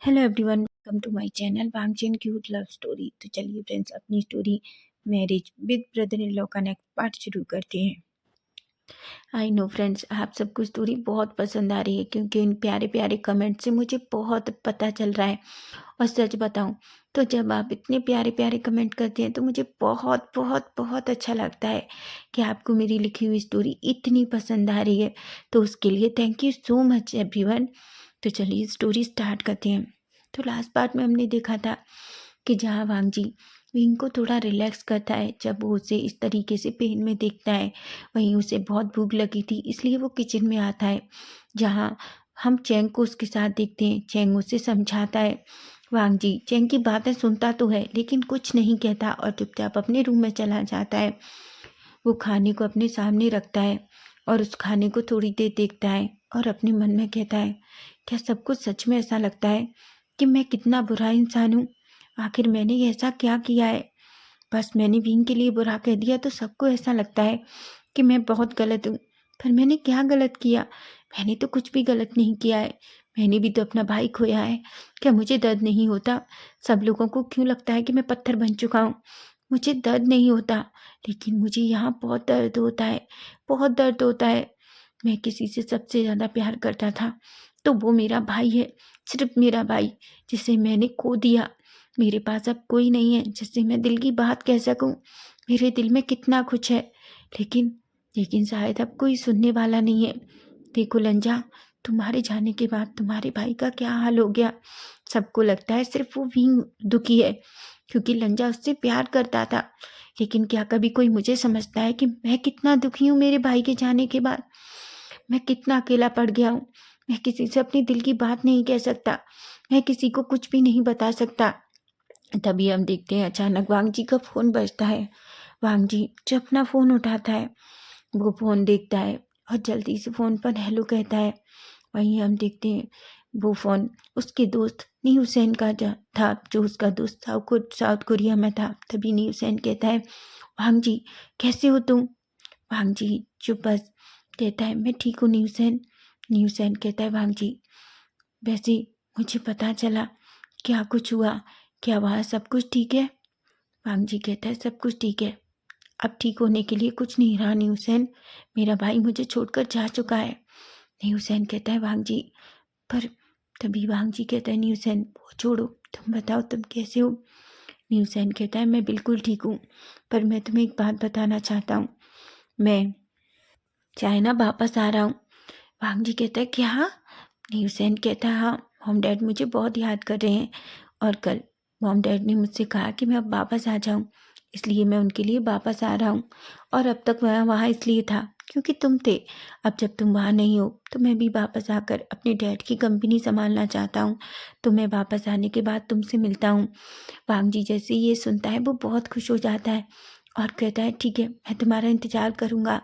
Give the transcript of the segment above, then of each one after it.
Hello everyone, welcome to my channel वांगचैन cute love story. तो चलिए फ्रेंड्स, अपनी story marriage with brother in law का next part शुरू करते हैं। आई नो फ्रेंड्स, आप सबको स्टोरी बहुत पसंद आ रही है क्योंकि इन प्यारे प्यारे कमेंट से मुझे बहुत पता चल रहा है। और सच बताऊं तो जब आप इतने प्यारे प्यारे कमेंट करते हैं तो मुझे बहुत बहुत बहुत अच्छा लगता है कि आपको मेरी लिखी हुई स्टोरी इतनी पसंद आ रही है। तो उसके लिए thank you so much everyone. तो चलिए स्टोरी स्टार्ट करते हैं। तो लास्ट पार्ट में हमने देखा था कि जहाँ वांगजी विंग को थोड़ा रिलैक्स करता है जब वो उसे इस तरीके से पेन में देखता है। वहीं उसे बहुत भूख लगी थी, इसलिए वो किचन में आता है जहाँ हम चैंग को उसके साथ देखते हैं। चैंग उसे समझाता है। वांगजी चैंग की बातें सुनता तो है लेकिन कुछ नहीं कहता और चुपचाप अपने रूम में चला जाता है। वो खाने को अपने सामने रखता है और उस खाने को थोड़ी देर देखता है और अपने मन में कहता है, क्या सबको सच में ऐसा लगता है कि मैं कितना बुरा इंसान हूँ? आखिर मैंने ऐसा क्या किया है? बस मैंने विंग के लिए बुरा कह दिया तो सबको ऐसा लगता है कि मैं बहुत गलत हूँ। पर मैंने क्या गलत किया? मैंने तो कुछ भी गलत नहीं किया है। मैंने भी तो अपना भाई खोया है। क्या मुझे दर्द नहीं होता? सब लोगों को क्यों लगता है कि मैं पत्थर बन चुका हूँ? मुझे दर्द नहीं होता, लेकिन मुझे यहाँ बहुत दर्द होता है, बहुत दर्द होता है। मैं किसी से सबसे ज़्यादा प्यार करता था तो वो मेरा भाई है, सिर्फ मेरा भाई, जिसे मैंने खो दिया। मेरे पास अब कोई नहीं है जिससे मैं दिल की बात कह सकूं। मेरे दिल में कितना कुछ है, लेकिन लेकिन शायद अब कोई सुनने वाला नहीं है। देखो लंजा, तुम्हारे जाने के बाद तुम्हारे भाई का क्या हाल हो गया। सबको लगता है सिर्फ वो विंग दुखी है क्योंकि लंजा उससे प्यार करता था। लेकिन क्या कभी कोई मुझे समझता है कि मैं कितना दुखी हूँ मेरे भाई के जाने के बाद? मैं कितना अकेला पड़ गया हूँ। मैं किसी से अपनी दिल की बात नहीं कह सकता। मैं किसी को कुछ भी नहीं बता सकता। तभी हम देखते हैं अचानक वांगजी का फोन बजता है। वांगजी जो अपना फोन उठाता है, वो फोन देखता है और जल्दी से फोन पर हेलो कहता है। वहीं हम देखते हैं वो फोन उसके दोस्त न्यू सेन का था, जो उसका दोस्त साउथ कोरिया में था। तभी न्यू सेन कहता है, वांगजी कैसे हो तुम? वांगजी चुप बस कहता है, मैं ठीक हूँ न्यू सेन। न्यू सेन कहता है, वांगजी वैसे मुझे पता चला क्या कुछ हुआ, क्या वहाँ सब कुछ ठीक है? वांगजी कहता है, सब कुछ ठीक है। अब ठीक होने के लिए कुछ नहीं रहा न्यू सेन। मेरा भाई मुझे छोड़कर जा चुका है। न्यू सेन कहता है, वांगजी पर तभी वांगजी कहता है, न्यू सेन वो छोड़ो, तुम बताओ तुम कैसे हो? न्यू सेन कहता है, मैं बिल्कुल ठीक हूँ, पर मैं तुम्हें एक बात बताना चाहता हूँ। मैं चाइना वापस आ रहा हूँ। वांगजी कहता है, क्या? न्यू सेन कहता है, हाँ, मॉम डैड मुझे बहुत याद कर रहे हैं और कल मॉम डैड ने मुझसे कहा कि मैं अब वापस आ जाऊं, इसलिए मैं उनके लिए वापस आ रहा हूं। और अब तक मैं वहाँ इसलिए था क्योंकि तुम थे। अब जब तुम वहाँ नहीं हो तो मैं भी वापस आकर अपने डैड की कंपनी संभालना चाहता हूँ। तो मैं वापस आने के बाद तुमसे मिलता हूँ। वांगजी जैसे ये सुनता है वो बहुत खुश हो जाता है और कहता है, ठीक है, मैं तुम्हारा इंतज़ार करूँगा।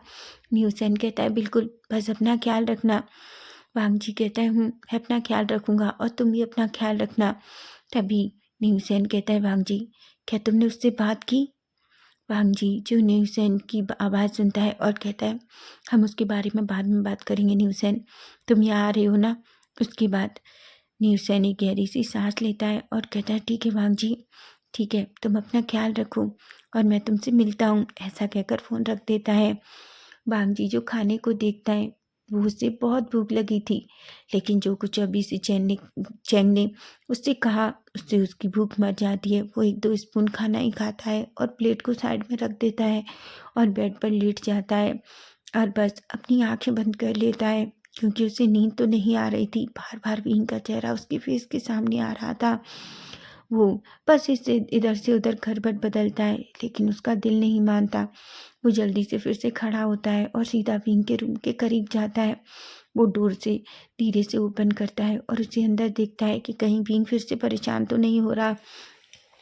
न्यू सेन कहता है, बिल्कुल, बस अपना ख्याल रखना। वांगजी कहता है, मैं अपना ख्याल रखूंगा और तुम भी अपना ख्याल रखना। तभी न्यूसेन कहता है, वांगजी क्या तुमने उससे बात की? वांगजी जो न्यूसेन की आवाज़ सुनता है और कहता है, हम उसके बारे में बाद में बात करेंगे न्यूसेन, तुम यहाँ आ रहे हो ना? उसके बाद न्यूसेन एक गहरी सी सांस लेता है और कहता है, ठीक है वांगजी, ठीक है, तुम अपना ख्याल रखो और मैं तुमसे मिलता हूँ। ऐसा कहकर फ़ोन रख देता है। वांगजी जो खाने को देखता है, वो उसे बहुत भूख लगी थी, लेकिन जो कुछ अभी से चैंग ने उससे कहा, उससे उसकी भूख मर जाती है। वो एक दो स्पून खाना ही खाता है और प्लेट को साइड में रख देता है और बेड पर लेट जाता है और बस अपनी आंखें बंद कर लेता है क्योंकि उसे नींद तो नहीं आ रही थी। बार बार विंग का चेहरा उसके फेस के सामने आ रहा था। वो बस इससे इधर से उधर खरबट बदलता है लेकिन उसका दिल नहीं मानता। वो जल्दी से फिर से खड़ा होता है और सीधा विंग के रूम के करीब जाता है। वो डोर से धीरे से ओपन करता है और उसे अंदर देखता है कि कहीं विंग फिर से परेशान तो नहीं हो रहा।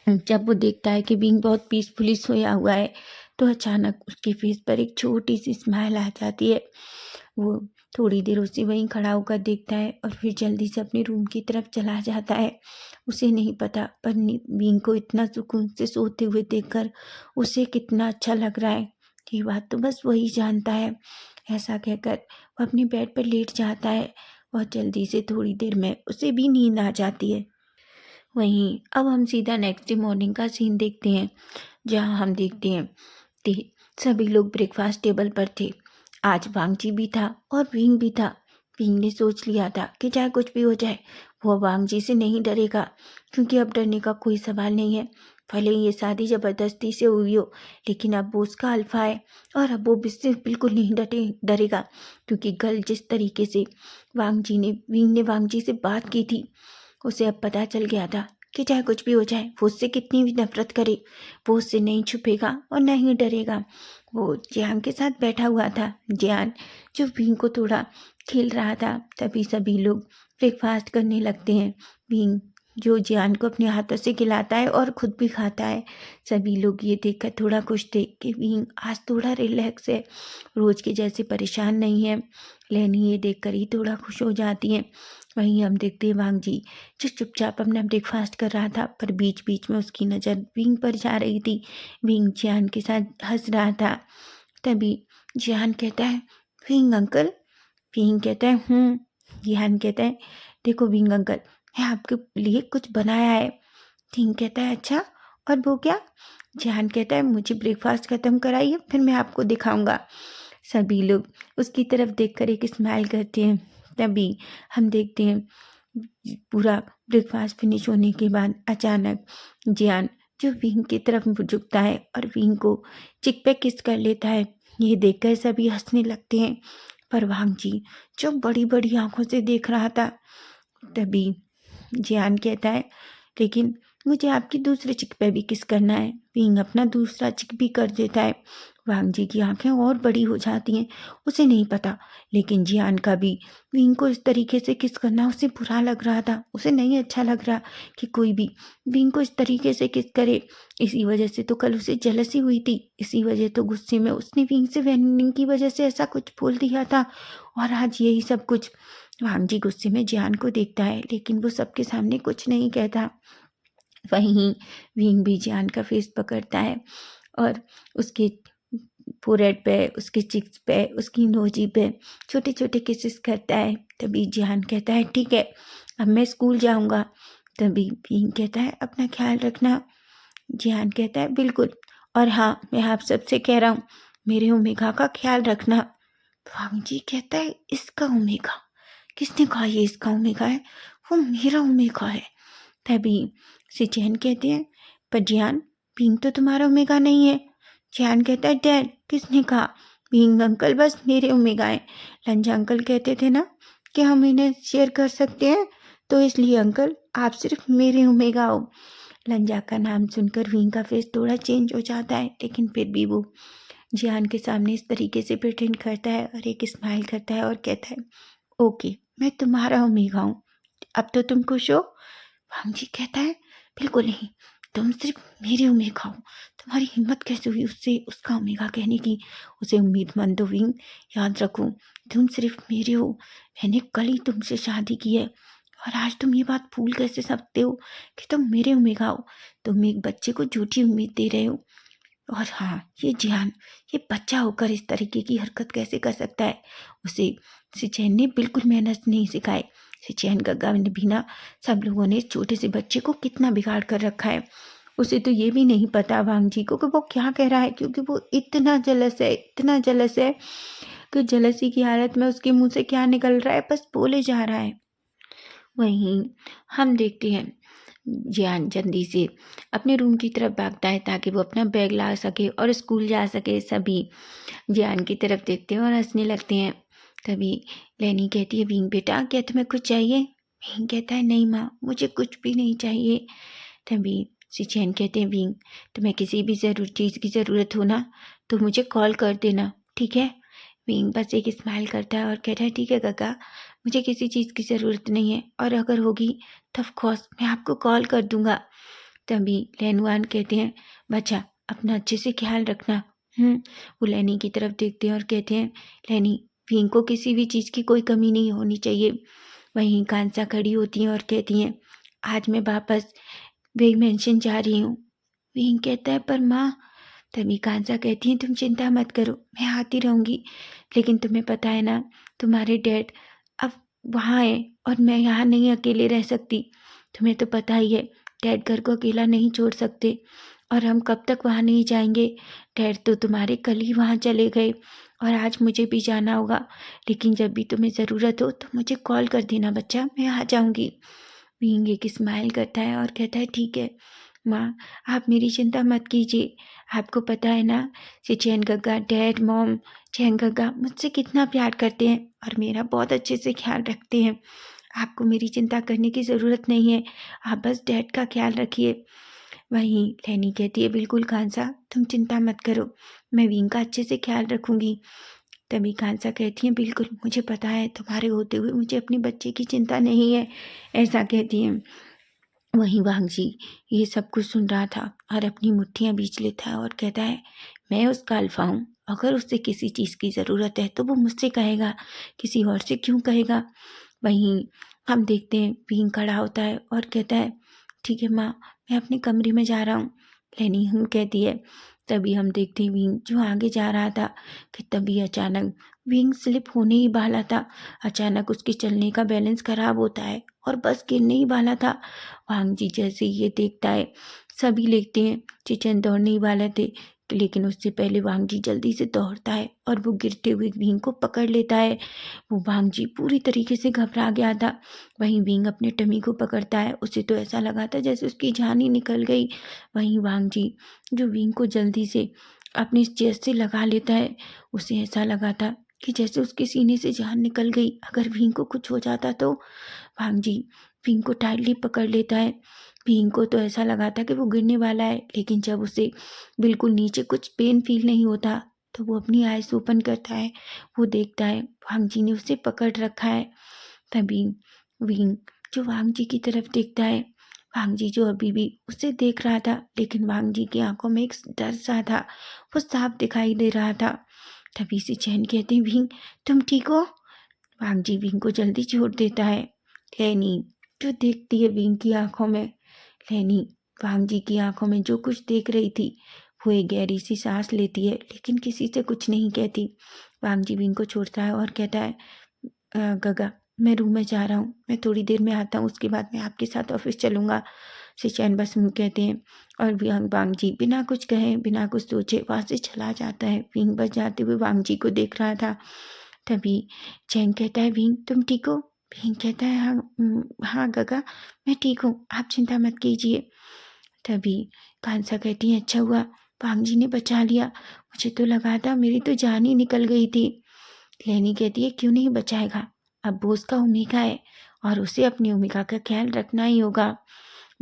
जब वो देखता है कि विंग बहुत पीसफुली सोया हुआ है तो अचानक उसके फेस पर एक छोटी सी स्माइल आ जाती है। वो थोड़ी देर उसे वहीं खड़ा होकर देखता है और फिर जल्दी से अपने रूम की तरफ चला जाता है। उसे नहीं पता पर विंग को इतना सुकून से सोते हुए देखकर उसे कितना अच्छा लग रहा है। ये बात तो बस वही जानता है। ऐसा कहकर वो अपने बेड पर लेट जाता है और जल्दी से थोड़ी देर में उसे भी नींद आ जाती है। वहीं अब हम सीधा नेक्स्ट डे मॉर्निंग का सीन देखते हैं, जहां हम देखते हैं कि सभी लोग ब्रेकफास्ट टेबल पर थे। आज वांगजी भी था और विंग भी था। विंग ने सोच लिया था कि चाहे कुछ भी हो जाए, वो वांगजी से नहीं डरेगा, क्योंकि अब डरने का कोई सवाल नहीं है। भले ही ये शादी जबरदस्ती से हुई हो, लेकिन अब वो उसका अल्फा है और अब वो इससे बिल्कुल नहीं डरेगा, क्योंकि कल जिस तरीके से विंग ने वांगजी से बात की थी, उसे अब पता चल गया था कि चाहे कुछ भी हो जाए, वो उससे कितनी भी नफरत करे, वो उससे नहीं छुपेगा और न ही डरेगा। वो जियान के साथ बैठा हुआ था, जियान जो विंग को थोड़ा खेल रहा था। तभी सभी लोग ब्रेकफास्ट करने लगते हैं। विंग जो जियान को अपने हाथों से खिलाता है और खुद भी खाता है। सभी लोग ये देखकर थोड़ा खुश थे कि विंग आज थोड़ा रिलैक्स है, रोज के जैसे परेशान नहीं है। लेनी ये देखकर ही थोड़ा खुश हो जाती है। वहीं हम देखते हैं वांगजी जो चुपचाप अपना ब्रेकफास्ट कर रहा था, पर बीच बीच में उसकी नज़र विंग पर जा रही थी। विंग जियान के साथ हंस रहा था। तभी जियान कहता है, विंग अंकल। विंग कहता है जियान कहता है, देखो विंग अंकल, मैं आपके लिए कुछ बनाया है। विंग कहता है, अच्छा, और वो क्या? जियान कहता है, मुझे ब्रेकफास्ट खत्म कराइए, फिर मैं आपको दिखाऊंगा। सभी लोग उसकी तरफ देखकर एक स्माइल करते हैं। तभी हम देखते हैं पूरा ब्रेकफास्ट फिनिश होने के बाद अचानक जियान जो विंग की तरफ झुकता है और विंग को चिक पे किस कर लेता है। ये देखकर सभी हंसने लगते हैं, पर वांगजी जो बड़ी बड़ी आंखों से देख रहा था। तभी जियान कहता है, लेकिन मुझे आपकी दूसरे चिक पे भी किस करना है। विंग अपना दूसरा चिक भी कर देता है। वांगजी की आंखें और बड़ी हो जाती हैं। उसे नहीं पता, लेकिन जियान का भी विंग को इस तरीके से किस करना उसे बुरा लग रहा था। उसे नहीं अच्छा लग रहा कि कोई भी विंग को इस तरीके से किस करे। इसी वजह से तो कल उसे जलसी हुई थी, इसी वजह तो गुस्से में उसने विंग से विंग की वजह से ऐसा कुछ बोल दिया था, और आज यही सब कुछ। वांगजी गुस्से में जियान को देखता है, लेकिन वो सबके सामने कुछ नहीं कहता। वहीं विंग भी जियान का फेस पकड़ता है और उसके फोrehead पे, उसके चिक्स पे, उसकी नोजी पे छोटे छोटे किसेस करता है। तभी जियान कहता है, ठीक है, अब मैं स्कूल जाऊंगा। तभी विंग कहता है, अपना ख्याल रखना। जियान कहता है, बिल्कुल, और हाँ, मैं आप सबसे कह रहा हूँ, मेरे ओमेगा का ख्याल रखना। वांगजी कहता है, इसका ओमेगा? किसने कहा ये इसका ओमेगा है? वो मेरा ओमेगा है। तभी सिचैन कहते हैं, पर जियान, विंग तो तुम्हारा ओमेगा नहीं है। जियान कहता है, डैड, किसने कहा? विंग अंकल बस मेरे ओमेगा है। लंजा अंकल कहते थे ना कि हम इन्हें शेयर कर सकते हैं, तो इसलिए अंकल आप सिर्फ मेरे ओमेगा हो। लंजा का नाम सुनकर विंग का फेस थोड़ा चेंज हो जाता है, लेकिन फिर भी वो जियान के सामने इस तरीके से प्रिटेंड करता है और एक स्माइल करता है और कहता है, ओके, मैं तुम्हारा ओमेगा हूँ, अब तो तुम खुश हो? वांगजी कहता है, बिल्कुल नहीं, तुम सिर्फ मेरे ओमेगा हो। तुम्हारी हिम्मत कैसे हुई उससे उसका ओमेगा कहने की? उसे उम्मीदमंद हो विंग, याद रखो, तुम सिर्फ मेरे हो। मैंने कल ही तुमसे शादी की है, और आज तुम ये बात भूल कैसे सकते हो कि तुम मेरे ओमेगा हो? तुम एक बच्चे को झूठी उम्मीद दे रहे हो। और हाँ, ये जियान, ये बच्चा होकर इस तरीके की हरकत कैसे कर सकता है? उसे सिचैन ने बिल्कुल मेहनत नहीं सिखाई। सिचैन गग्गा ने भी ना, सब लोगों ने इस छोटे से बच्चे को कितना बिगाड़ कर रखा है। उसे तो ये भी नहीं पता वांगजी को कि वो क्या कह रहा है, क्योंकि वो इतना जलस है, इतना जलस है कि जलसी की हालत में उसके मुंह से क्या निकल रहा है बस बोले जा रहा है। वहीं हम देखते हैं जियान जल्दी से अपने रूम की तरफ भागता है ताकि वो अपना बैग ला सके और स्कूल जा सके। सभी जियान की तरफ देखते हैं और हंसने लगते हैं। तभी लेनी कहती है, विंग बेटा, क्या तुम्हें कुछ चाहिए? विंग कहता है, नहीं माँ, मुझे कुछ भी नहीं चाहिए। तभी सिचैन कहते हैं, विंग, तुम्हें किसी भी चीज़ की ज़रूरत हो ना, तो मुझे कॉल कर देना, ठीक है? विंग बस एक स्माइल करता है और कहता है, ठीक है काका, मुझे किसी चीज़ की ज़रूरत नहीं है, और अगर होगी तो ऑफ कोर्स मैं आपको कॉल कर दूंगा। तभी लेनवान कहते हैं, बच्चा, अपना अच्छे से ख्याल रखना। वो लेनी की तरफ देखते हैं और कहते हैं, लेनी, विंग को किसी भी चीज़ की कोई कमी नहीं होनी चाहिए। वहीं कांसा खड़ी होती हैं और कहती हैं, आज मैं वापस वे मेंशन जा रही हूँ। विंग कहता है, पर माँ। तभी कांसा कहती है, तुम चिंता मत करो, मैं आती रहूँगी, लेकिन तुम्हें पता है ना, तुम्हारे डैड अब वहाँ है और मैं यहाँ नहीं अकेले रह सकती। तुम्हें तो पता ही है, डैड घर को अकेला नहीं छोड़ सकते, और हम कब तक वहाँ नहीं जाएंगे? डैड तो तुम्हारे कल ही वहाँ चले गए, और आज मुझे भी जाना होगा। लेकिन जब भी तुम्हें ज़रूरत हो तो मुझे कॉल कर देना बच्चा, मैं आ जाऊँगी। विंग एक स्माइल करता है और कहता है, ठीक है माँ, आप मेरी चिंता मत कीजिए। आपको पता है ना, कि चैन गग्गा, डैड, मॉम, चैन गग्गा मुझसे कितना प्यार करते हैं और मेरा बहुत अच्छे से ख्याल रखते हैं। आपको मेरी चिंता करने की ज़रूरत नहीं है, आप बस डैड का ख्याल रखिए। वहीं लैनी कहती है, बिल्कुल खानसा, तुम चिंता मत करो, मैं विंग का अच्छे से ख्याल रखूँगी। तभी खानसा कहती हैं, बिल्कुल मुझे पता है, तुम्हारे होते हुए मुझे अपने बच्चे की चिंता नहीं है, ऐसा कहती हैं। वहीं वांगजी ये सब कुछ सुन रहा था और अपनी मुट्ठियां बीच लेता है और कहता है, मैं उसका अल्फा हूँ, अगर उसे किसी चीज़ की ज़रूरत है तो वो मुझसे कहेगा, किसी और से क्यों कहेगा। वहीं हम देखते हैं भीम खड़ा होता है और कहता है, ठीक है माँ, मैं अपने कमरे में जा रहा हूँ। लेनी हूँ कहती है। तभी हम देखते हैं विंग जो आगे जा रहा था कि तभी अचानक विंग स्लिप होने ही वाला था। अचानक उसके चलने का बैलेंस खराब होता है और बस गिरने ही वाला था। वांग जी जैसे ये देखता है, सभी लेते हैं, चिचन दौड़ने ही वाले थे, लेकिन उससे पहले वांग जी जल्दी से दौड़ता है और वो गिरते हुए विंग को पकड़ लेता है। वो वांग जी पूरी तरीके से घबरा गया था। वहीं विंग अपने टमी को पकड़ता है, उसे तो ऐसा लगा था जैसे उसकी जान ही निकल गई। वहीं वांग जी जो विंग को जल्दी से अपनी चेस्ट से लगा लेता है, उसे ऐसा लगा था कि जैसे उसके सीने से जान निकल गई, अगर विंग को कुछ हो जाता तो। वांग जी विंग को टाइटली पकड़ लेता है। विंग को तो ऐसा लगा था कि वो गिरने वाला है, लेकिन जब उसे बिल्कुल नीचे कुछ पेन फील नहीं होता तो वो अपनी आइज ओपन करता है। वो देखता है वांग जी ने उसे पकड़ रखा है। तभी विंग जो वांग जी की तरफ देखता है, वांग जी जो अभी भी उसे देख रहा था, लेकिन वांग जी की आंखों में एक डर सा था, वो साफ दिखाई दे रहा था। तभी से चैन कहते हैं, विंग तुम ठीक हो? वांग जी विंग को जल्दी छोड़ देता है। लेनी जो देखती है विंग की आंखों में, लेनी वांग जी की आंखों में जो कुछ देख रही थी, वो एक गहरी सी सांस लेती है, लेकिन किसी से कुछ नहीं कहती। वांग जी विंग को छोड़ता है और कहता है, गगा, मैं रूम में जा रहा हूँ, मैं थोड़ी देर में आता हूँ, उसके बाद मैं आपके साथ ऑफिस चलूँगा। सिचैन बस कहते हैं, और वांग जी बिना कुछ कहे, बिना कुछ सोचे वहाँ से चला जाता है। विंग बस जाते हुए वांग जी को देख रहा था। तभी चैन कहता है, विंग तुम ठीक हो? विंग कहता है, हाँ हाँ गगा, मैं ठीक हूँ, आप चिंता मत कीजिए। तभी कांसा कहती है, अच्छा हुआ वांग जी ने बचा लिया, मुझे तो लगा था मेरी तो जान ही निकल गई थी। लेनी कहती है, क्यों नहीं बचाएगा, अब वो उसका ओमेगा है और उसे अपनी ओमेगा का ख्याल रखना ही होगा।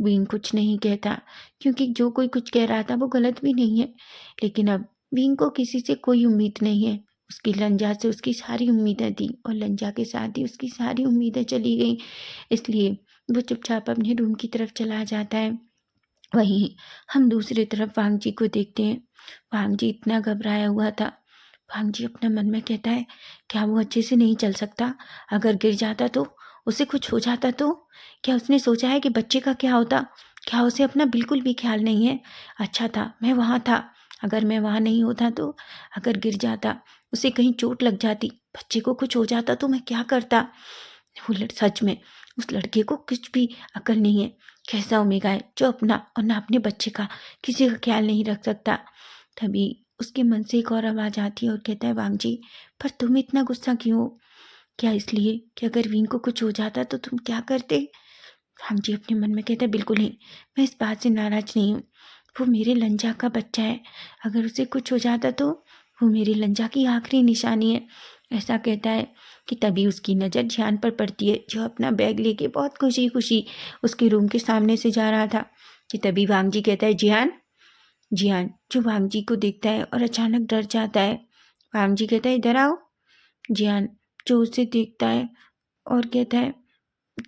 विंग कुछ नहीं कहता, क्योंकि जो कोई कुछ कह रहा था वो गलत भी नहीं है, लेकिन अब विंग को किसी से कोई उम्मीद नहीं है। उसकी लंजा से उसकी सारी उम्मीदें थी और लंजा के साथ ही उसकी सारी उम्मीदें चली गई, इसलिए वो चुपचाप अपने रूम की तरफ चला जाता है। वहीं हम दूसरी तरफ वांग जी को देखते हैं। वांग जी इतना घबराया हुआ था। वांग जी अपने मन में कहता है, क्या वो अच्छे से नहीं चल सकता? अगर गिर जाता तो, उसे कुछ हो जाता तो? क्या उसने सोचा है कि बच्चे का क्या होता? क्या उसे अपना बिल्कुल भी ख्याल नहीं है? अच्छा था मैं वहाँ था, अगर मैं वहाँ नहीं होता तो, अगर गिर जाता, उसे कहीं चोट लग जाती, बच्चे को कुछ हो जाता तो मैं क्या करता? सच में उस लड़के को कुछ भी अकल नहीं है। कैसा ओमेगा है जो अपना और ना अपने बच्चे का किसी का ख्याल नहीं रख सकता। तभी उसके मन से एक और आवाज़ आती है और कहता है, वांग जी, पर तुम इतना गुस्सा क्यों हो? क्या इसलिए कि अगर विंग को कुछ हो जाता तो तुम क्या करते? वांग जी अपने मन में कहता है, बिल्कुल नहीं, मैं इस बात से नाराज नहीं हूँ। वो मेरे लंजा का बच्चा है, अगर उसे कुछ हो जाता तो वो मेरे लंजा की आखिरी निशानी है। ऐसा कहता है कि तभी उसकी नज़र जियान पर पड़ती है, जो अपना बैग लेके बहुत खुशी खुशी उसके रूम के सामने से जा रहा था। कि तभी वांग जी कहता है, जियान। जियान जो वांग जी को देखता है और अचानक डर जाता है। वांग जी कहता है, इधर आओ। जियान जो उसे देखता है और कहता है,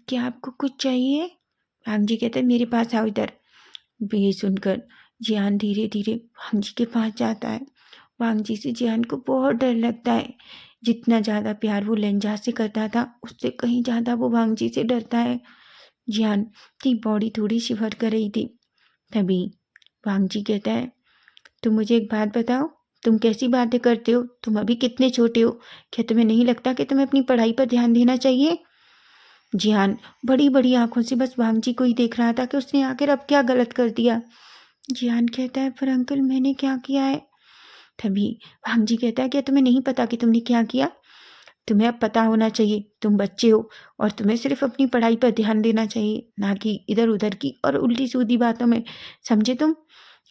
क्या आपको कुछ चाहिए? वांग जी कहता है, मेरे पास आओ इधर। ये सुनकर जियान धीरे धीरे वांग जी के पास जाता है। वांग जी से जियान को बहुत डर लगता है। जितना ज़्यादा प्यार वो लेंजा से करता था, उससे कहीं ज़्यादा वो वांग जी से डरता है। जियान की बॉडी थोड़ी शिवर कर रही थी। तभी वांग जी कहता है, तुम मुझे एक बात बताओ, तुम कैसी बातें करते हो? तुम अभी कितने छोटे हो, क्या तुम्हें नहीं लगता कि तुम्हें अपनी पढ़ाई पर ध्यान देना चाहिए? जियान बड़ी बड़ी आंखों से बस वांग जी को ही देख रहा था कि उसने आखिर अब क्या गलत कर दिया। जियान कहता है, पर अंकल मैंने क्या किया है? तभी वांग जी कहता है, क्या तुम्हें नहीं पता कि तुमने क्या किया? तुम्हें अब पता होना चाहिए, तुम बच्चे हो और तुम्हें सिर्फ अपनी पढ़ाई पर ध्यान देना चाहिए, ना कि इधर उधर की और उल्टी सीधी बातों में, समझे तुम?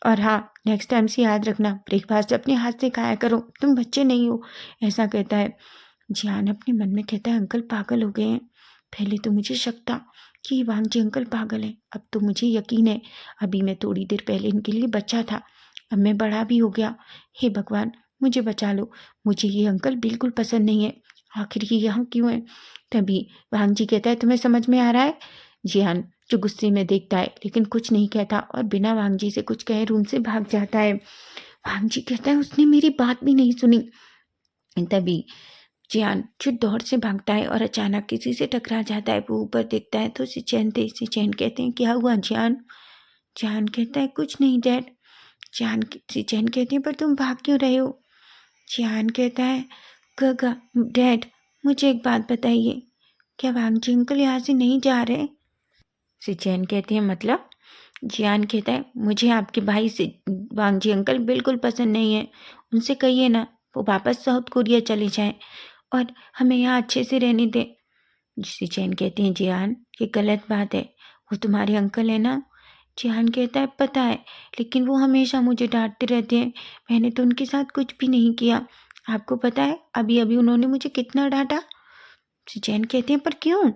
और हाँ, नेक्स्ट टाइम से याद रखना, ब्रेकफास्ट अपने हाथ से खाया करो, तुम बच्चे नहीं हो। ऐसा कहता है। जियान अपने मन में कहता है, अंकल पागल हो गए हैं। पहले तो मुझे शक था कि वांग जी अंकल पागल हैं, अब तो मुझे यकीन है। अभी मैं थोड़ी देर पहले इनके लिए बच्चा था, अब मैं बड़ा भी हो गया। हे भगवान, मुझे बचा लो, मुझे ये अंकल बिल्कुल पसंद नहीं है। आखिर ये यहाँ क्यों है? तभी वांग जी कहता है, तुम्हें समझ में आ रहा है? जियान जो गुस्से में देखता है लेकिन कुछ नहीं कहता और बिना वांग जी से कुछ कहे रूम से भाग जाता है। वांग जी कहता है, उसने मेरी बात भी नहीं सुनी। तभी जियान जो दौड़ से भागता है और अचानक किसी से टकरा जाता है। वो ऊपर देखता है तो सिचैन कहते हैं, क्या हुआ जियान? जियान कहता है, कुछ नहीं डैड। सिचैन कहती है, पर तुम भाग क्यों रहे हो? जियान कहता है, गगा डैड, मुझे एक बात बताइए, क्या वांगजी अंकल यहाँ से नहीं जा रहे? सिचैन कहती है, मतलब? जियान कहता है, मुझे आपके भाई से वांगजी अंकल बिल्कुल पसंद नहीं है। उनसे कहिए ना वो वापस साउथ कोरिया चले जाएं और हमें यहाँ अच्छे से रहने दें। सिचैन कहते हैं, जियान ये गलत बात है, वो तुम्हारे अंकल है ना? जियान कहता है, पता है, लेकिन वो हमेशा मुझे डांटते रहते हैं, मैंने तो उनके साथ कुछ भी नहीं किया। आपको पता है अभी अभी उन्होंने मुझे कितना डांटा? सिचैन कहते हैं, पर क्यों?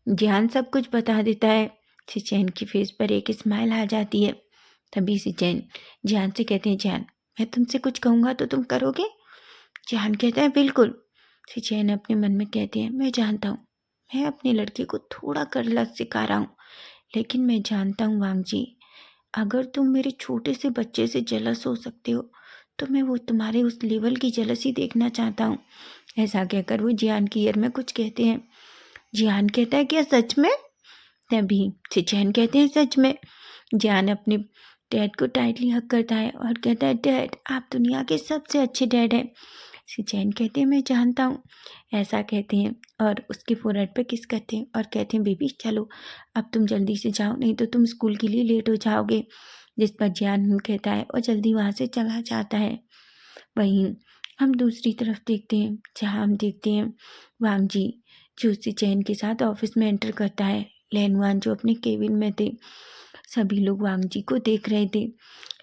जियान सब कुछ बता देता है। सिचैन की फेस पर एक स्माइल आ जाती है। तभी सिचैन जियान से कहते हैं, जियान मैं तुमसे कुछ कहूँगा तो तुम करोगे? जियान कहता है, बिल्कुल। सिचैन अपने मन में कहते हैं, मैं जानता हूँ मैं अपने लड़के को थोड़ा कर सिखा रहा हूँ, लेकिन मैं जानता हूँ वांग जी, अगर तुम मेरे छोटे से बच्चे से जेलस हो सकते हो तो मैं वो तुम्हारे उस लेवल की जेलसी देखना चाहता हूँ। ऐसा कहकर वो जियान की ईयर में कुछ कहते हैं। जियान कहता है, क्या सच में? तभी सिचैन कहते हैं, सच में। जियान अपने डैड को टाइटली हग करता है और कहता है, डैड आप दुनिया के सबसे अच्छे डैड हैं। सिचैन कहते हैं, मैं जानता हूँ। ऐसा कहते हैं और उसके फोrehead पे किस करते हैं और कहते हैं, बेबी चलो अब तुम जल्दी से जाओ, नहीं तो तुम स्कूल के लिए लेट हो जाओगे। जिस पर जियान कहता है और जल्दी वहाँ से चला जाता है। वहीं हम दूसरी तरफ देखते हैं, जहाँ हम देखते हैं वांग जी जो सिचैन के साथ ऑफिस में एंटर करता है। लेनवान जो अपने केबिन में थे, सभी लोग वांग जी को देख रहे थे।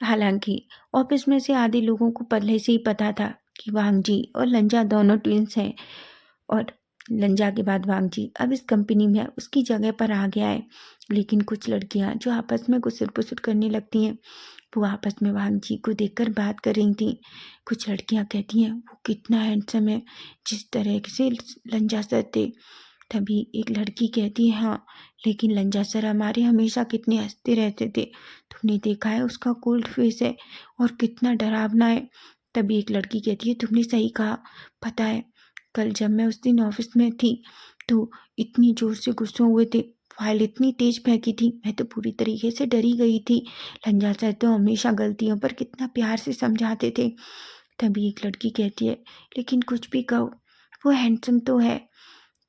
हालांकि ऑफिस में से आधे लोगों को पहले से ही पता था कि वांग जी और लंजा दोनों ट्विंस हैं और लंजा के बाद वांग जी अब इस कंपनी में उसकी जगह पर आ गया है। लेकिन कुछ लड़कियां जो आपस में गुसर पुसर करने लगती हैं, वो आपस में वांग जी को देखकर बात कर रही थी। कुछ लड़कियां कहती हैं, वो कितना हैंडसम है, जिस तरह से लंजा सर थे। तभी एक लड़की कहती है, हाँ लेकिन लंजा सर हमारे हमेशा कितने हंसते रहते थे, तुमने देखा है उसका कोल्ड फेस है और कितना डरावना है। तभी एक लड़की कहती है, तुमने सही कहा, पता है कल जब मैं उस दिन ऑफिस में थी तो इतनी जोर से गुस्से हुए थे, फाइल इतनी तेज फेंकी थी, मैं तो पूरी तरीके से डरी गई थी। लंजा सर तो हमेशा गलतियों पर कितना प्यार से समझाते थे। तभी एक लड़की कहती है, लेकिन कुछ भी कहो वो हैंडसम तो है।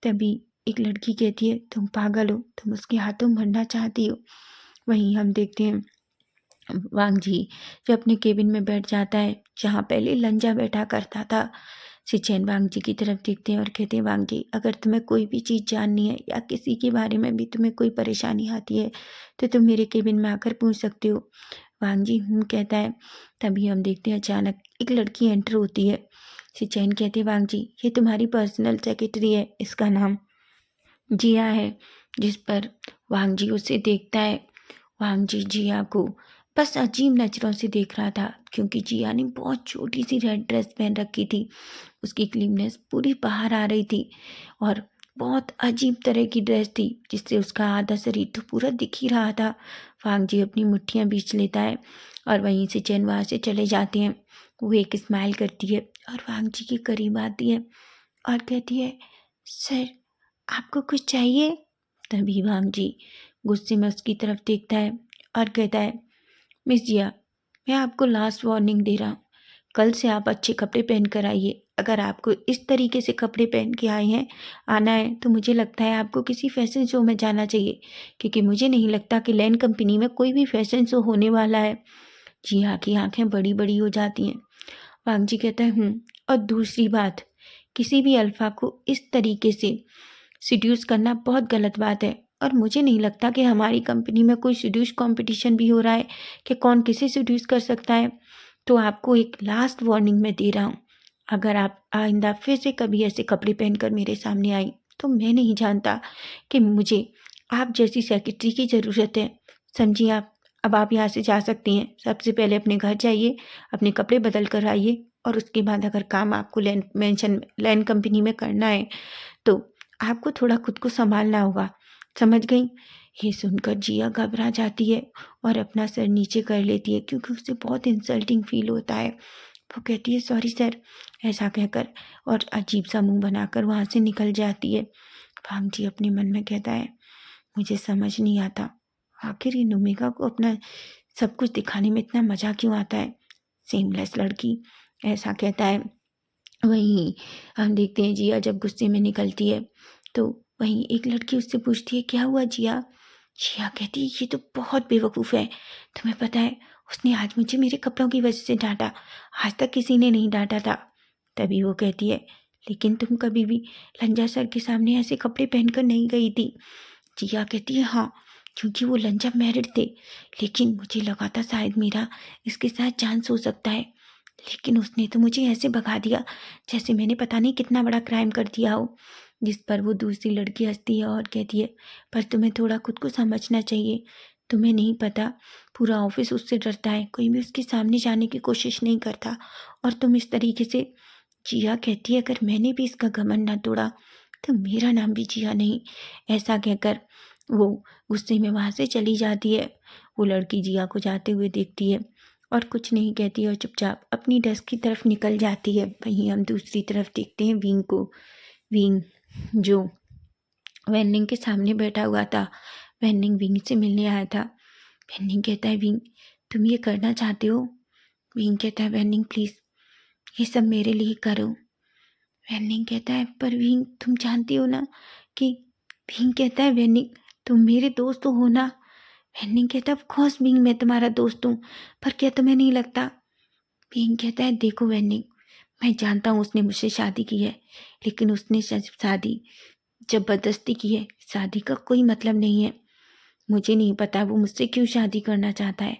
तभी एक लड़की कहती है, तुम पागल हो, तुम उसके हाथों मरना चाहती हो। वहीं हम देखते हैं वांग जी जो अपने केबिन में बैठ जाता है जहाँ पहले लंजा बैठा करता था। सिचैन वांग जी की तरफ देखते हैं और कहते हैं, वांग जी अगर तुम्हें कोई भी चीज़ जाननी है या किसी के बारे में भी तुम्हें कोई परेशानी आती है तो तुम मेरे केबिन में आकर पूछ सकते हो। वांग जी कहता है। तभी हम देखते हैं अचानक एक लड़की एंटर होती है। सिचैन कहते हैं, वांग जी ये तुम्हारी पर्सनल सेक्रेटरी है, इसका नाम जिया है। जिस पर वांग जी उसे देखता है। वांग जी जिया को बस अजीब नज़रों से देख रहा था क्योंकि जिया ने बहुत छोटी सी रेड ड्रेस पहन रखी थी। उसकी क्लीननेस पूरी बाहर आ रही थी और बहुत अजीब तरह की ड्रेस थी जिससे उसका आधा शरीर तो पूरा दिख ही रहा था। वांग जी अपनी मुट्ठियाँ बीच लेता है और वहीं से चैन वहाँ से चले जाते हैं। वो एक स्माइल करती है और वांग जी के करीब आती है और कहती है, सर आपको कुछ चाहिए? तभी वांग जी गुस्से में उसकी तरफ देखता है और कहता है, मिस जिया मैं आपको लास्ट वार्निंग दे रहा हूँ कल से आप अच्छे कपड़े पहन कर आइए। अगर आपको इस तरीके से कपड़े पहन के आए हैं आना है तो मुझे लगता है आपको किसी फैशन शो में जाना चाहिए, क्योंकि मुझे नहीं लगता कि लैन कंपनी में कोई भी फैशन शो होने वाला है। जिया की आंखें बड़ी बड़ी हो जाती हैं। वांग जी कहता है और दूसरी बात, किसी भी अल्फा को इस तरीके से सीड्यूस करना बहुत गलत बात है, और मुझे नहीं लगता कि हमारी कंपनी में कोई सीड्यूस कंपटीशन भी हो रहा है कि कौन किसे सीड्यूस कर सकता है। तो आपको एक लास्ट वार्निंग मैं दे रहा हूँ, अगर आप आइंदा फिर से कभी ऐसे कपड़े पहनकर मेरे सामने आई तो मैं नहीं जानता कि मुझे आप जैसी सेक्रेटरी की ज़रूरत है। समझिए आप। अब आप यहाँ से जा सकती हैं। सबसे पहले अपने घर जाइए, अपने कपड़े बदल कर आइए, और उसके बाद अगर काम आपको लैन कंपनी में करना है तो आपको थोड़ा खुद को संभालना होगा। समझ गई? ये सुनकर जिया घबरा जाती है और अपना सर नीचे कर लेती है, क्योंकि उसे बहुत इंसल्टिंग फील होता है। वो कहती है सॉरी सर, ऐसा कहकर, और अजीब सा मुंह बनाकर वहाँ से निकल जाती है। भांग जी अपने मन में कहता है मुझे समझ नहीं आता, आखिर ये नुमेगा को अपना सब कुछ दिखाने में इतना मज़ा क्यों आता है। सेमलेस लड़की, ऐसा कहता है। वहीं हम देखते हैं जिया जब गुस्से में निकलती है तो वहीं एक लड़की उससे पूछती है क्या हुआ जिया। जिया कहती है ये तो बहुत बेवकूफ़ है, तुम्हें पता है उसने आज मुझे मेरे कपड़ों की वजह से डांटा, आज तक किसी ने नहीं डांटा था। तभी वो कहती है लेकिन तुम कभी भी लंजा सर के सामने ऐसे कपड़े पहनकर नहीं गई थी। जिया कहती है हाँ, क्योंकि वो लंजा मैरिड थे, लेकिन मुझे लगा था शायद मेरा इसके साथ चांस हो सकता है, लेकिन उसने तो मुझे ऐसे भगा दिया जैसे मैंने पता नहीं कितना बड़ा क्राइम कर दिया हो। जिस पर वो दूसरी लड़की हंसती है और कहती है पर तुम्हें थोड़ा खुद को समझना चाहिए, तुम्हें नहीं पता पूरा ऑफिस उससे डरता है, कोई भी उसके सामने जाने की कोशिश नहीं करता, और तुम इस तरीके से। जिया कहती है अगर मैंने भी इसका घमंड ना तोड़ा तो मेरा नाम भी जिया नहीं। ऐसा कहकर वो गुस्से में वहाँ से चली जाती है। वो लड़की जिया को जाते हुए देखती है और कुछ नहीं कहती और चुपचाप अपनी डेस्क की तरफ निकल जाती है। वहीं हम दूसरी तरफ देखते हैं विंग को। विंग जो वेन्निंग के सामने बैठा हुआ था, वेन्निंग विंग से मिलने आया था। वेन्निंग कहता है विंग तुम ये करना चाहते हो। विंग कहता है वेन्निंग प्लीज़ ये सब मेरे लिए करो। वेन्निंग कहता है पर विंग तुम जानती हो ना कि। विंग कहता है वेन्निंग तुम मेरे दोस्त हो ना। वेन्निंग कहता है ऑफ कोर्स विंग मैं तुम्हारा दोस्त हूँ, पर क्या तुम्हें नहीं लगता। विंग कहता है देखो वेन्निंग मैं जानता हूँ उसने मुझसे शादी की है, लेकिन उसने शादी जबरदस्ती की है, शादी का कोई मतलब नहीं है। मुझे नहीं पता वो मुझसे क्यों शादी करना चाहता है,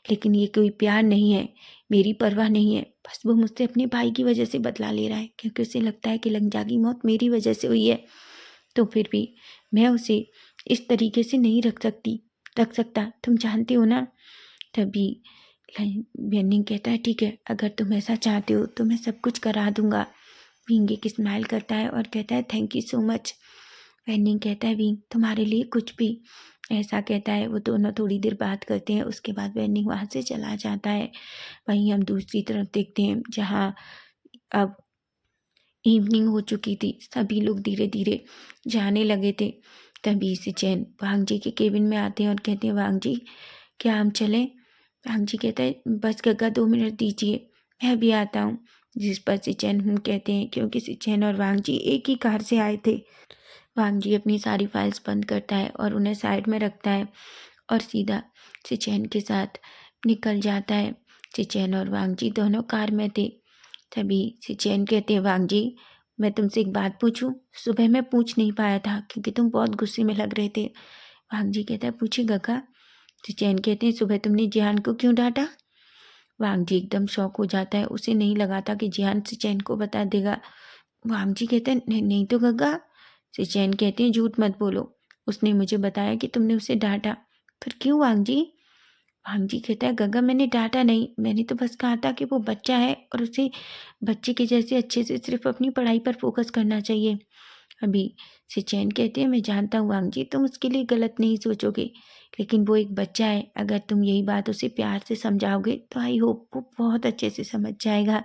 लेकिन ये कोई प्यार नहीं है, मेरी परवाह नहीं है, बस वो मुझसे अपने भाई की वजह से बदला ले रहा है, क्योंकि उसे लगता है कि लंजा की मौत मेरी वजह से हुई है। तो फिर भी मैं उसे इस तरीके से नहीं रख सकता, तुम जानते हो ना। तभी बेनिंग कहता है ठीक है अगर तुम ऐसा चाहते हो तो मैं सब कुछ करा दूंगा। विंग एक स्माइल करता है और कहता है थैंक यू सो मच। वेनिंग कहता है विंग तुम्हारे लिए कुछ भी। ऐसा कहता है। वो दोनों थोड़ी देर बात करते हैं, उसके बाद वेनिंग वहाँ से चला जाता है। वहीं हम दूसरी तरफ देखते हैं जहाँ अब इवनिंग हो चुकी थी, सभी लोग धीरे धीरे जाने लगे थे। तभी से चैन वांग जी के केबिन में आते हैं और कहते हैं वांग जी क्या हम चलें। वांग जी कहता है बस गग्गा 2 मिनट दीजिए मैं भी आता हूँ। जिस पर सिचैन कहते हैं, क्योंकि सिचैन और वांग जी एक ही कार से आए थे। वांग जी अपनी सारी फाइल्स बंद करता है और उन्हें साइड में रखता है और सीधा सिचैन के साथ निकल जाता है। सिचैन और वांग जी दोनों कार में थे। तभी सिचैन कहते हैं वांग जी मैं तुमसे एक बात पूछूं। सुबह मैं पूछ नहीं पाया था क्योंकि तुम बहुत गुस्से में लग रहे थे। वांग जी कहता है पूछिए गगा। सिचैन कहते हैं सुबह तुमने जिहान को क्यों डांटा। वांग जी एकदम शॉक हो जाता है, उसे नहीं लगा था कि जिहान सिचैन को बता देगा। वांग जी कहते हैं नहीं, नहीं तो गगा। सिचैन कहते हैं झूठ मत बोलो, उसने मुझे बताया कि तुमने उसे डांटा। फिर क्यों वांग जी। वांग जी कहता है गगा मैंने डांटा नहीं, मैंने तो बस कहा था कि वो बच्चा है और उसे बच्चे के जैसे अच्छे से सिर्फ अपनी पढ़ाई पर फोकस करना चाहिए। अभी सिचैन कहते हैं मैं जानता हूँ वांग जी तुम उसके लिए गलत नहीं सोचोगे, लेकिन वो एक बच्चा है, अगर तुम यही बात उसे प्यार से समझाओगे तो आई होप वो बहुत अच्छे से समझ जाएगा।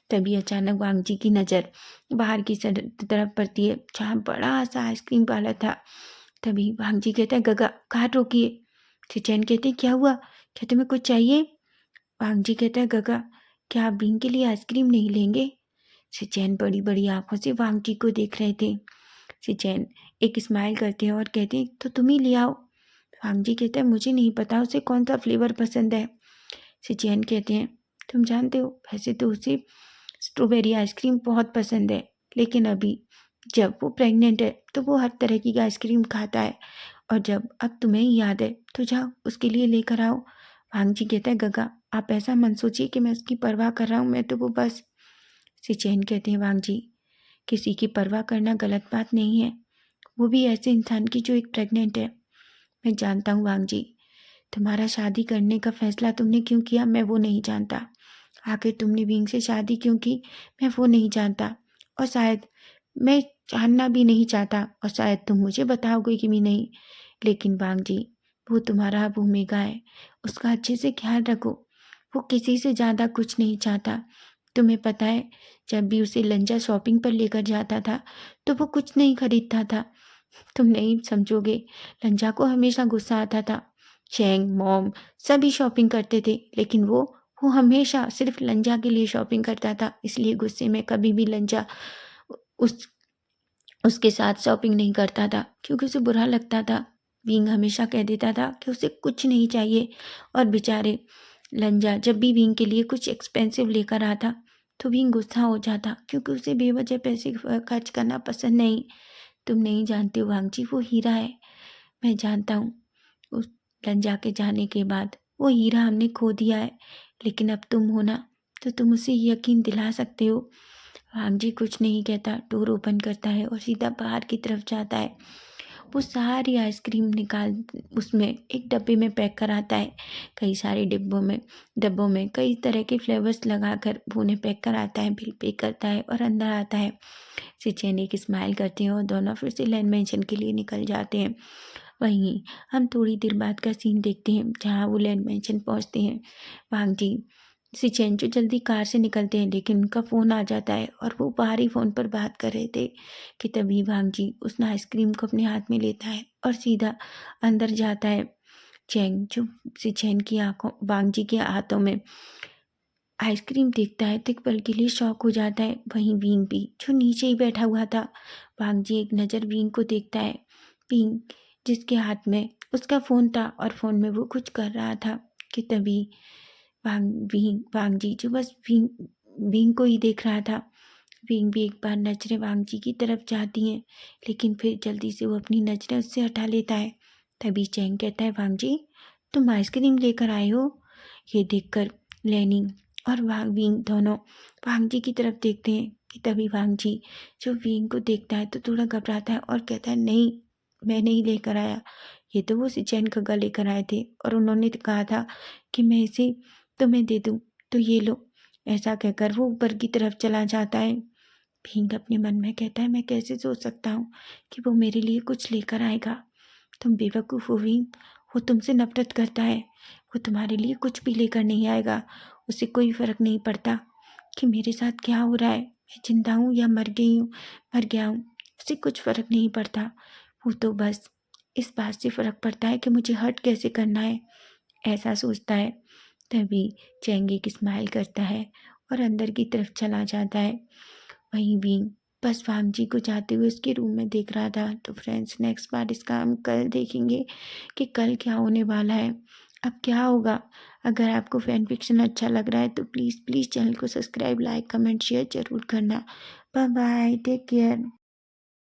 तभी अचानक वांग जी की नज़र बाहर की तरफ पड़ती है जहाँ बड़ा सा आइसक्रीम वाला था। तभी वांग जी कहता है गगा कार रोकिए। सिचैन कहते हैं क्या हुआ, क्या तुम्हें कुछ चाहिए। वांग जी कहता है गगा क्या आप विंग के लिए आइसक्रीम नहीं लेंगे? सिचैन बड़ी बड़ी आंखों से वांग जी को देख रहे थे। सिचैन एक स्माइल करते हैं और कहते हैं, तो तुम ही ले आओ। वांग जी कहते हैं, मुझे नहीं पता उसे कौन सा फ्लेवर पसंद है। सिचैन कहते हैं, तुम जानते हो वैसे तो उसे स्ट्रॉबेरी आइसक्रीम बहुत पसंद है, लेकिन अभी जब वो प्रेग्नेंट है तो वो हर तरह की आइसक्रीम खाता है, और जब अब तुम्हें ही याद है तो जाओ उसके लिए लेकर आओ। वांग जी कहता है, गगा आप ऐसा मत सोचिए कि मैं उसकी परवाह कर रहा हूँ, मैं तो वो बस। सिचैन कहते हैं, वांग जी किसी की परवाह करना गलत बात नहीं है, वो भी ऐसे इंसान की जो एक प्रेग्नेंट है। मैं जानता हूँ वांग जी, तुम्हारा शादी करने का फैसला तुमने क्यों किया मैं वो नहीं जानता। आखिर तुमने विंग से शादी क्यों की मैं वो नहीं जानता, और शायद मैं जानना भी नहीं चाहता, और शायद तुम मुझे बताओगे कि भी नहीं। लेकिन वांग जी, वो तुम्हारा अब ओमेगा है, उसका अच्छे से ख्याल रखो। वो किसी से ज़्यादा कुछ नहीं चाहता। तुम्हें पता है, जब भी उसे लंजा शॉपिंग पर लेकर जाता था तो वो कुछ नहीं खरीदता था। तुम नहीं समझोगे, लंजा को हमेशा गुस्सा आता था। चैंग, मॉम सभी शॉपिंग करते थे, लेकिन वो हमेशा सिर्फ लंजा के लिए शॉपिंग करता था। इसलिए गुस्से में कभी भी लंजा उस उसके साथ शॉपिंग नहीं करता था, क्योंकि उसे बुरा लगता था। विंग हमेशा कह देता था कि उसे कुछ नहीं चाहिए, और बेचारे लंजा जब भी विंग के लिए कुछ एक्सपेंसिव लेकर आता तो विंग गुस्सा हो जाता, क्योंकि उसे बेवजह पैसे खर्च करना पसंद नहीं। तुम नहीं जानते हो वांग जी, वो हीरा है। मैं जानता हूँ, उस लंजा के जाने के बाद वो हीरा हमने खो दिया है, लेकिन अब तुम हो ना, तो तुम उसे यकीन दिला सकते हो। वांग जी कुछ नहीं कहता, डोर ओपन करता है और सीधा बाहर की तरफ जाता है। वो सारी आइसक्रीम निकाल उसमें एक डब्बे में पैक कराता है। कई सारे डब्बों में कई तरह के फ्लेवर्स लगाकर वो उन्हें पैक कराता है, बिल पे करता है और अंदर आता है। सिचैन एक स्माइल करते हैं और दोनों फिर से लैंड मैंशन के लिए निकल जाते हैं। वहीं हम थोड़ी देर बाद का सीन देखते हैं, जहाँ वो लैंड मैंशन पहुँचते हैं। वांग जी सिचेंचो जल्दी कार से निकलते हैं, लेकिन उनका फ़ोन आ जाता है और वो बाहर ही फ़ोन पर बात कर रहे थे कि तभी वांग जी उस आइसक्रीम को अपने हाथ में लेता है और सीधा अंदर जाता है। चैंग जो सिचेन की आंखों वांग जी के हाथों में आइसक्रीम देखता है तो एक पल के लिए शॉक हो जाता है। वहीं विंग भी जो नीचे ही बैठा हुआ था, वांग जी एक नज़र विंग को देखता है। विंग जिसके हाथ में उसका फ़ोन था और फ़ोन में वो कुछ कर रहा था, कि तभी वांग जी जो बस विंग विंग को ही देख रहा था। विंग भी एक बार नजरें वांग जी की तरफ जाती हैं, लेकिन फिर जल्दी से वो अपनी नजरें उससे हटा लेता है। तभी चैंग कहता है, वांग जी तुम आइसक्रीम लेकर आए हो। ये देखकर लेनी और विंग दोनों वांग जी की तरफ देखते हैं, कि तभी वांग जी जो विंग को देखता है तो थोड़ा घबराता है और कहता है, नहीं मैं नहीं लेकर आया, ये तो वो सिचैन खगा लेकर आए थे, और उन्होंने कहा था कि मैं इसे तुम्हें दे दूँ, तो ये लो। ऐसा कहकर वो ऊपर की तरफ चला जाता है। भींग अपने मन में कहता है, मैं कैसे सोच सकता हूँ कि वो मेरे लिए कुछ लेकर आएगा। तुम बेवकूफ़ हो भींग, वो तुमसे नफरत करता है, वो तुम्हारे लिए कुछ भी लेकर नहीं आएगा। उसे कोई फ़र्क नहीं पड़ता कि मेरे साथ क्या हो रहा है, मैं जिंदा हूँ या मर गया हूँ, उसे कुछ फ़र्क नहीं पड़ता। वो तो बस इस बात से फ़र्क पड़ता है कि मुझे हर्ट कैसे करना है, ऐसा सोचता है। तभी चैंग एक स्माइल करता है और अंदर की तरफ चला जाता है। वहीं विंग बस वांग जी को जाते हुए उसके रूम में देख रहा था। तो फ्रेंड्स, नेक्स्ट पार्ट इसका हम कल देखेंगे कि कल क्या होने वाला है, अब क्या होगा। अगर आपको फैन फिक्शन अच्छा लग रहा है तो प्लीज़ प्लीज़ चैनल को सब्सक्राइब, लाइक, कमेंट, शेयर ज़रूर करना। Bye bye, take care.